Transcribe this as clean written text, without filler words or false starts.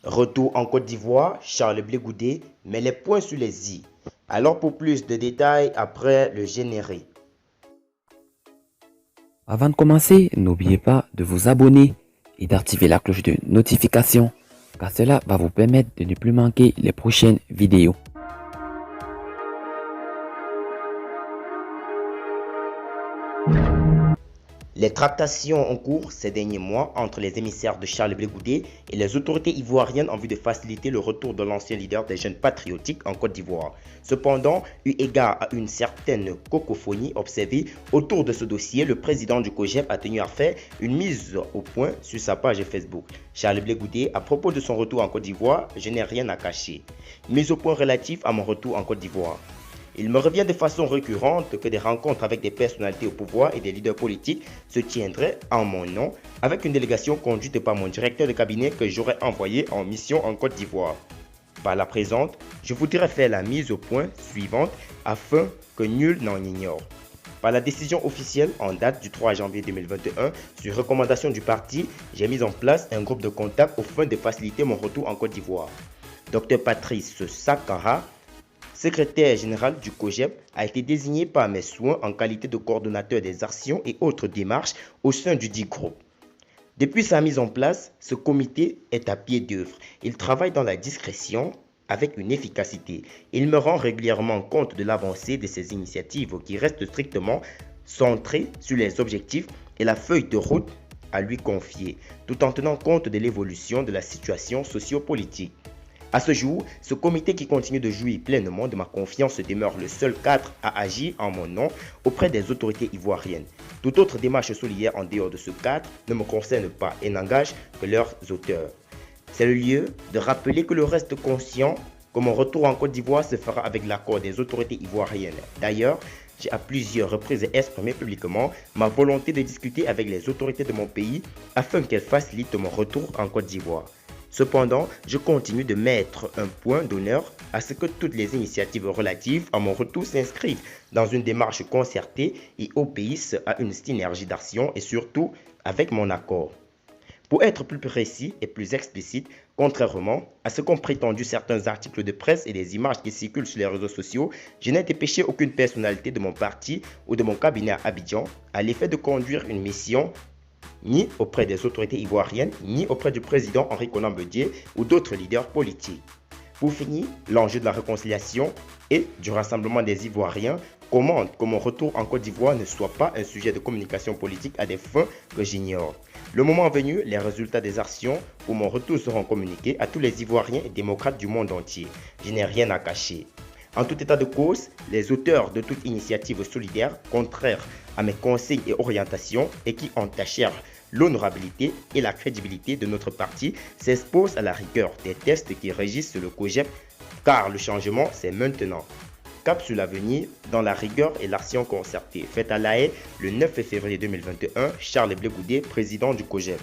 Retour en Côte d'Ivoire, Charles Blé Goudé met les points sur les i. Alors pour plus de détails après le générique. Avant de commencer, n'oubliez pas de vous abonner et d'activer la cloche de notification car cela va vous permettre de ne plus manquer les prochaines vidéos. Les tractations en cours ces derniers mois entre les émissaires de Charles Blé Goudé et les autorités ivoiriennes en vue de faciliter le retour de l'ancien leader des jeunes patriotiques en Côte d'Ivoire. Cependant, eu égard à une certaine cacophonie observée autour de ce dossier, le président du COJEP a tenu à faire une mise au point sur sa page Facebook. Charles Blé Goudé, à propos de son retour en Côte d'Ivoire, je n'ai rien à cacher. Mise au point relative à mon retour en Côte d'Ivoire. Il me revient de façon récurrente que des rencontres avec des personnalités au pouvoir et des leaders politiques se tiendraient en mon nom avec une délégation conduite par mon directeur de cabinet que j'aurais envoyé en mission en Côte d'Ivoire. Par la présente, je voudrais faire la mise au point suivante afin que nul n'en ignore. Par la décision officielle en date du 3 janvier 2021, sur recommandation du parti, j'ai mis en place un groupe de contact au fin de faciliter mon retour en Côte d'Ivoire. Dr Patrice Sakara, secrétaire général du COJEP, a été désigné par mes soins en qualité de coordonnateur des actions et autres démarches au sein du dit groupe. Depuis sa mise en place, ce comité est à pied d'œuvre. Il travaille dans la discrétion avec une efficacité. Il me rend régulièrement compte de l'avancée de ces initiatives qui restent strictement centrées sur les objectifs et la feuille de route à lui confier, tout en tenant compte de l'évolution de la situation sociopolitique. À ce jour, ce comité qui continue de jouir pleinement de ma confiance demeure le seul cadre à agir en mon nom auprès des autorités ivoiriennes. Toute autre démarche solidaire en dehors de ce cadre ne me concerne pas et n'engage que leurs auteurs. C'est le lieu de rappeler que le reste conscient que mon retour en Côte d'Ivoire se fera avec l'accord des autorités ivoiriennes. D'ailleurs, j'ai à plusieurs reprises exprimé publiquement ma volonté de discuter avec les autorités de mon pays afin qu'elles facilitent mon retour en Côte d'Ivoire. Cependant, je continue de mettre un point d'honneur à ce que toutes les initiatives relatives à mon retour s'inscrivent dans une démarche concertée et obéissent à une synergie d'action et surtout avec mon accord. Pour être plus précis et plus explicite, contrairement à ce qu'ont prétendu certains articles de presse et des images qui circulent sur les réseaux sociaux, je n'ai dépêché aucune personnalité de mon parti ou de mon cabinet à Abidjan à l'effet de conduire une mission ni auprès des autorités ivoiriennes, ni auprès du président Henri Konan Bédié ou d'autres leaders politiques. Pour finir, l'enjeu de la réconciliation et du rassemblement des Ivoiriens commande que mon retour en Côte d'Ivoire ne soit pas un sujet de communication politique à des fins que j'ignore. Le moment venu, les résultats des actions pour mon retour seront communiqués à tous les Ivoiriens et démocrates du monde entier. Je n'ai rien à cacher. En tout état de cause, les auteurs de toute initiative solidaire contraire à mes consignes et orientations et qui entachèrent l'honorabilité et la crédibilité de notre parti s'exposent à la rigueur des tests qui régissent le COJEP car le changement c'est maintenant. Cap sur l'avenir dans la rigueur et l'action concertée. Faite à La Haye le 9 février 2021, Charles Blé Goudé, président du COJEP.